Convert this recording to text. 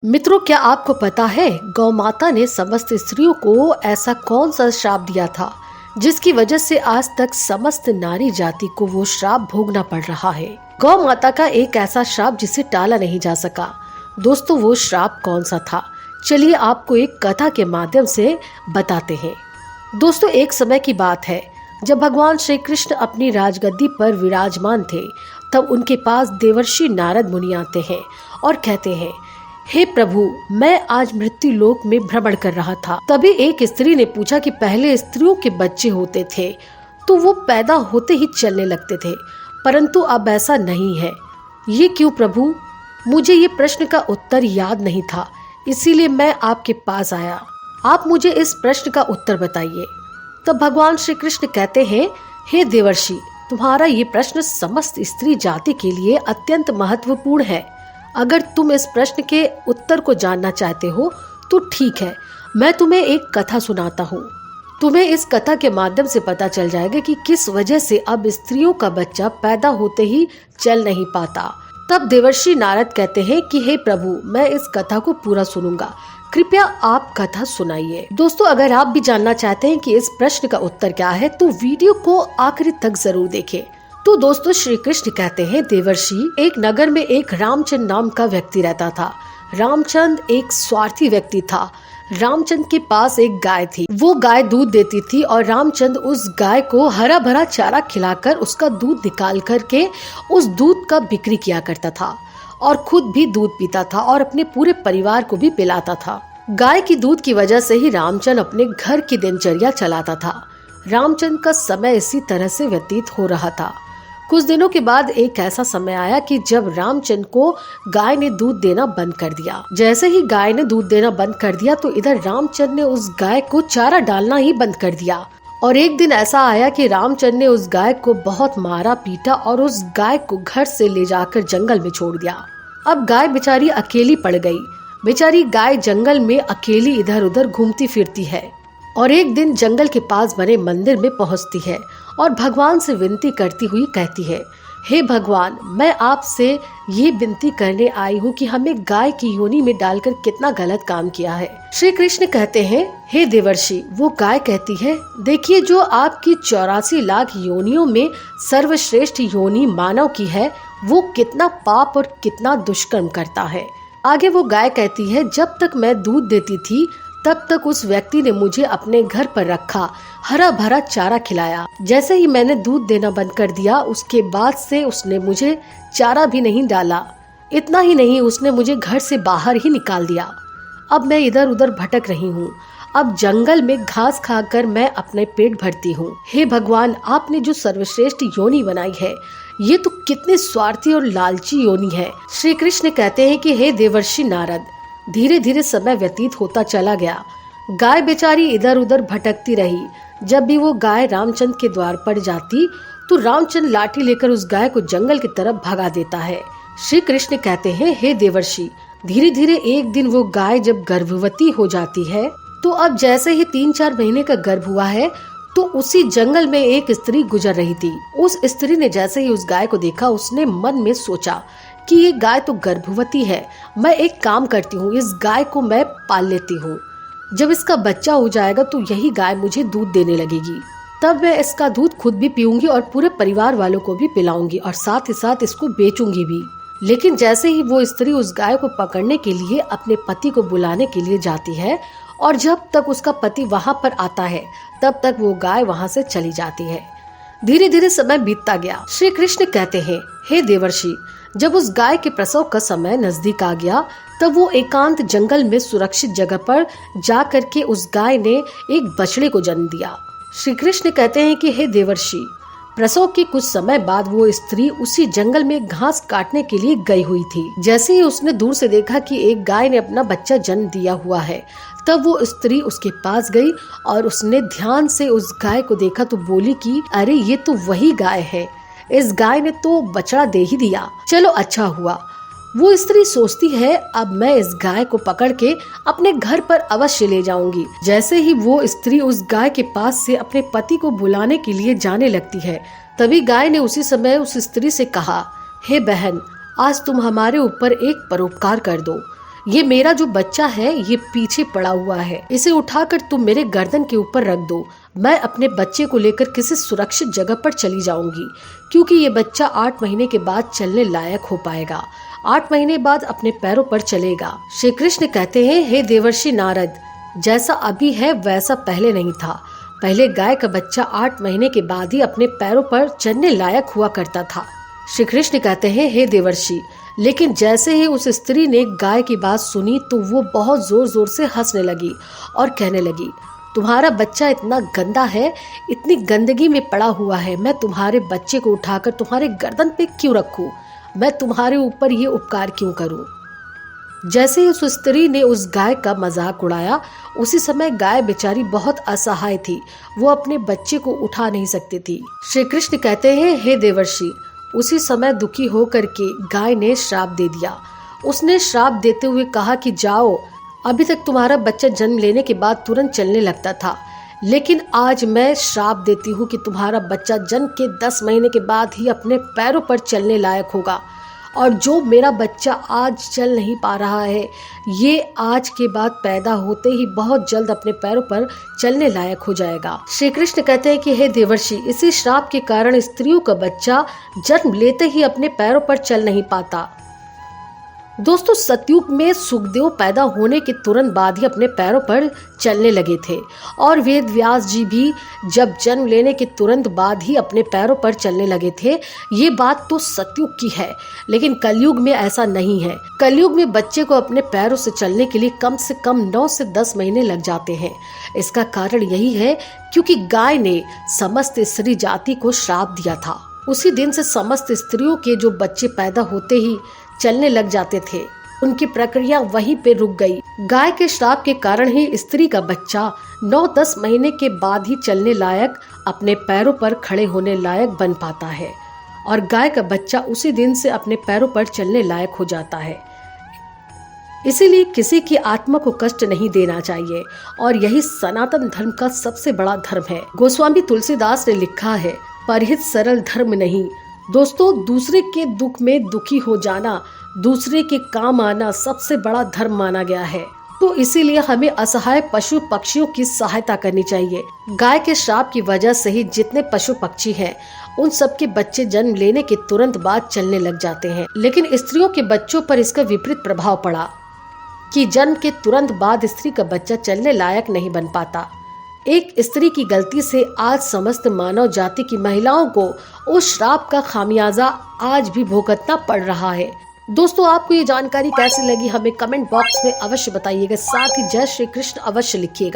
मित्रों, क्या आपको पता है गौ माता ने समस्त स्त्रियों को ऐसा कौन सा श्राप दिया था जिसकी वजह से आज तक समस्त नारी जाति को वो श्राप भोगना पड़ रहा है। गौ माता का एक ऐसा श्राप जिसे टाला नहीं जा सका। दोस्तों, वो श्राप कौन सा था, चलिए आपको एक कथा के माध्यम से बताते हैं। दोस्तों, एक समय की बात है जब भगवान श्री कृष्ण अपनी राजगद्दी पर विराजमान थे, तब उनके पास देवर्षि नारद मुनि आते हैं और कहते हैं, हे प्रभु, मैं आज मृत्यु लोक में भ्रमण कर रहा था। तभी एक स्त्री ने पूछा कि पहले स्त्रियों के बच्चे होते थे तो वो पैदा होते ही चलने लगते थे, परंतु अब ऐसा नहीं है। ये क्यों प्रभु? मुझे ये प्रश्न का उत्तर याद नहीं था, इसीलिए मैं आपके पास आया। आप मुझे इस प्रश्न का उत्तर बताइए। तब भगवान श्री कृष्ण कहते हैं, हे देवर्षि, तुम्हारा ये प्रश्न समस्त स्त्री जाति के लिए अत्यंत महत्वपूर्ण है। अगर तुम इस प्रश्न के उत्तर को जानना चाहते हो तो ठीक है, मैं तुम्हें एक कथा सुनाता हूँ। तुम्हें इस कथा के माध्यम से पता चल जाएगा कि किस वजह से अब स्त्रियों का बच्चा पैदा होते ही चल नहीं पाता। तब देवर्षि नारद कहते हैं कि हे प्रभु, मैं इस कथा को पूरा सुनूंगा, कृपया आप कथा सुनाइए। दोस्तों, अगर आप भी जानना चाहते हैं कि इस प्रश्न का उत्तर क्या है तो वीडियो को आखिरी तक जरूर देखें। तो दोस्तों, श्री कृष्ण कहते हैं, देवर्षि, एक नगर में एक रामचंद्र नाम का व्यक्ति रहता था। रामचंद्र एक स्वार्थी व्यक्ति था। रामचंद्र के पास एक गाय थी। वो गाय दूध देती थी और रामचंद्र उस गाय को हरा भरा चारा खिलाकर उसका दूध निकाल करके उस दूध का बिक्री किया करता था और खुद भी दूध पीता था और अपने पूरे परिवार को भी पिलाता था। गाय की दूध की वजह से ही रामचंद्र अपने घर की दिनचर्या चलाता था। रामचंद्र का समय इसी तरह से व्यतीत हो रहा था। कुछ दिनों के बाद एक ऐसा समय आया कि जब रामचंद्र को गाय ने दूध देना बंद कर दिया। जैसे ही गाय ने दूध देना बंद कर दिया तो इधर रामचंद्र ने उस गाय को चारा डालना ही बंद कर दिया। और एक दिन ऐसा आया कि रामचंद्र ने उस गाय को बहुत मारा पीटा और उस गाय को घर से ले जाकर जंगल में छोड़ दिया। अब गाय बेचारी अकेली पड़ गई। बेचारी गाय जंगल में अकेली इधर उधर घूमती फिरती है और एक दिन जंगल के पास बने मंदिर में पहुंचती है और भगवान से विनती करती हुई कहती है, हे भगवान, मैं आपसे ये विनती करने आई हूँ कि हमें गाय की योनि में डालकर कितना गलत काम किया है। श्री कृष्ण कहते हैं, हे देवर्षि, वो गाय कहती है, देखिए, जो आपकी 84 लाख योनियों में सर्वश्रेष्ठ योनि मानव की है, वो कितना पाप और कितना दुष्कर्म करता है। आगे वो गाय कहती है, जब तक मैं दूध देती थी तब तक उस व्यक्ति ने मुझे अपने घर पर रखा, हरा भरा चारा खिलाया। जैसे ही मैंने दूध देना बंद कर दिया, उसके बाद से उसने मुझे चारा भी नहीं डाला। इतना ही नहीं, उसने मुझे घर से बाहर ही निकाल दिया। अब मैं इधर उधर भटक रही हूँ। अब जंगल में घास खाकर मैं अपने पेट भरती हूँ। हे भगवान, आपने जो सर्वश्रेष्ठ योनि बनाई है, ये तो कितनी स्वार्थी और लालची योनि है। श्री कृष्ण कहते हैं कि हे देवर्षि नारद, धीरे धीरे समय व्यतीत होता चला गया। गाय बेचारी इधर उधर भटकती रही। जब भी वो गाय रामचंद्र के द्वार पर जाती तो रामचंद्र लाठी लेकर उस गाय को जंगल की तरफ भगा देता है। श्री कृष्ण कहते हैं, हे देवर्षि, धीरे धीरे एक दिन वो गाय जब गर्भवती हो जाती है तो अब जैसे ही 3-4 महीने का गर्भ हुआ है तो उसी जंगल में एक स्त्री गुजर रही थी। उस स्त्री ने जैसे ही उस गाय को देखा, उसने मन में सोचा कि ये गाय तो गर्भवती है, मैं एक काम करती हूँ, इस गाय को मैं पाल लेती हूँ। जब इसका बच्चा हो जाएगा तो यही गाय मुझे दूध देने लगेगी, तब मैं इसका दूध खुद भी पीऊंगी और पूरे परिवार वालों को भी पिलाऊंगी और साथ ही साथ इसको बेचूंगी भी। लेकिन जैसे ही वो स्त्री उस गाय को पकड़ने के लिए अपने पति को बुलाने के लिए जाती है और जब तक उसका पति वहाँ पर आता है तब तक वो गाय वहाँ से चली जाती है। धीरे धीरे समय बीतता गया। श्री कृष्ण कहते हैं, हे देवर्षि, जब उस गाय के प्रसव का समय नजदीक आ गया तब वो एकांत जंगल में सुरक्षित जगह पर जा करके उस गाय ने एक बछड़े को जन्म दिया। श्री कृष्ण कहते हैं कि हे देवर्षि, प्रसव के कुछ समय बाद वो स्त्री उसी जंगल में घास काटने के लिए गई हुई थी। जैसे ही उसने दूर से देखा कि एक गाय ने अपना बच्चा जन्म दिया हुआ है, तब वो स्त्री उसके पास गई और उसने ध्यान से उस गाय को देखा तो बोली कि अरे, ये तो वही गाय है, इस गाय ने तो बछड़ा दे ही दिया, चलो अच्छा हुआ। वो स्त्री सोचती है, अब मैं इस गाय को पकड़ के अपने घर पर अवश्य ले जाऊंगी। जैसे ही वो स्त्री उस गाय के पास से अपने पति को बुलाने के लिए जाने लगती है, तभी गाय ने उसी समय उस स्त्री से कहा, हे बहन, आज तुम हमारे ऊपर एक परोपकार कर दो। ये मेरा जो बच्चा है ये पीछे पड़ा हुआ है, इसे उठाकर तुम मेरे गर्दन के ऊपर रख दो। मैं अपने बच्चे को लेकर किसी सुरक्षित जगह पर चली जाऊंगी, क्योंकि ये बच्चा 8 महीने के बाद चलने लायक हो पाएगा। 8 महीने बाद अपने पैरों पर चलेगा। श्री कृष्ण कहते हैं, हे देवर्षि नारद, जैसा अभी है वैसा पहले नहीं था। पहले गाय का बच्चा 8 महीने के बाद ही अपने पैरों पर चलने लायक हुआ करता था। श्री कृष्ण कहते हैं, हे देवर्षि, लेकिन जैसे ही उस स्त्री ने गाय की बात सुनी तो वो बहुत जोर जोर से हंसने लगी और कहने लगी, तुम्हारा बच्चा इतना गंदा है, इतनी गंदगी में पड़ा हुआ है, मैं तुम्हारे बच्चे को उठाकर तुम्हारे गर्दन पे क्यों रखूं? मैं तुम्हारे ऊपर ये उपकार क्यों करूं? जैसे ही उस स्त्री ने उस गाय का मजाक उड़ाया, उसी समय गाय बेचारी बहुत असहाय थी, वो अपने बच्चे को उठा नहीं सकती थी। श्री कृष्ण कहते हैं, हे देवर्षि, उसी समय दुखी होकर के गाय ने श्राप दे दिया। उसने श्राप देते हुए कहा कि जाओ, अभी तक तुम्हारा बच्चा जन्म लेने के बाद तुरंत चलने लगता था, लेकिन आज मैं श्राप देती हूँ कि तुम्हारा बच्चा जन्म के 10 महीने के बाद ही अपने पैरों पर चलने लायक होगा, और जो मेरा बच्चा आज चल नहीं पा रहा है, ये आज के बाद पैदा होते ही बहुत जल्द अपने पैरों पर चलने लायक हो जाएगा। श्री कृष्ण कहते हैं कि हे देवर्षि, इसी श्राप के कारण स्त्रियों का बच्चा जन्म लेते ही अपने पैरों पर चल नहीं पाता। दोस्तों, सतयुग में सुखदेव पैदा होने के तुरंत बाद ही अपने पैरों पर चलने लगे थे, और वेद व्यास जी भी जब जन्म लेने के तुरंत बाद ही अपने पैरों पर चलने लगे थे। ये बात तो सतयुग की है, लेकिन कलयुग में ऐसा नहीं है। कलयुग में बच्चे को अपने पैरों से चलने के लिए कम से कम 9 से 10 महीने लग जाते हैं। इसका कारण यही है क्योंकि गाय ने समस्त स्त्री जाति को श्राप दिया था। उसी दिन से समस्त स्त्रियों के जो बच्चे पैदा होते ही चलने लग जाते थे, उनकी प्रक्रिया वहीं पे रुक गई। गाय के श्राप के कारण ही स्त्री का बच्चा 9-10 महीने के बाद ही चलने लायक, अपने पैरों पर खड़े होने लायक बन पाता है, और गाय का बच्चा उसी दिन से अपने पैरों पर चलने लायक हो जाता है। इसीलिए किसी की आत्मा को कष्ट नहीं देना चाहिए, और यही सनातन धर्म का सबसे बड़ा धर्म है। गोस्वामी तुलसीदास ने लिखा है, परहित सरल धर्म नहीं। दोस्तों, दूसरे के दुख में दुखी हो जाना, दूसरे के काम आना सबसे बड़ा धर्म माना गया है। तो इसीलिए हमें असहाय पशु पक्षियों की सहायता करनी चाहिए। गाय के श्राप की वजह से ही जितने पशु पक्षी हैं, उन सबके बच्चे जन्म लेने के तुरंत बाद चलने लग जाते हैं, लेकिन स्त्रियों के बच्चों पर इसका विपरीत प्रभाव पड़ा कि जन्म के तुरंत बाद स्त्री का बच्चा चलने लायक नहीं बन पाता। एक स्त्री की गलती से आज समस्त मानव जाति की महिलाओं को उस श्राप का खामियाजा आज भी भुगतना पड़ रहा है। दोस्तों, आपको ये जानकारी कैसी लगी हमें कमेंट बॉक्स में अवश्य बताइएगा। साथ ही जय श्री कृष्ण अवश्य लिखिएगा।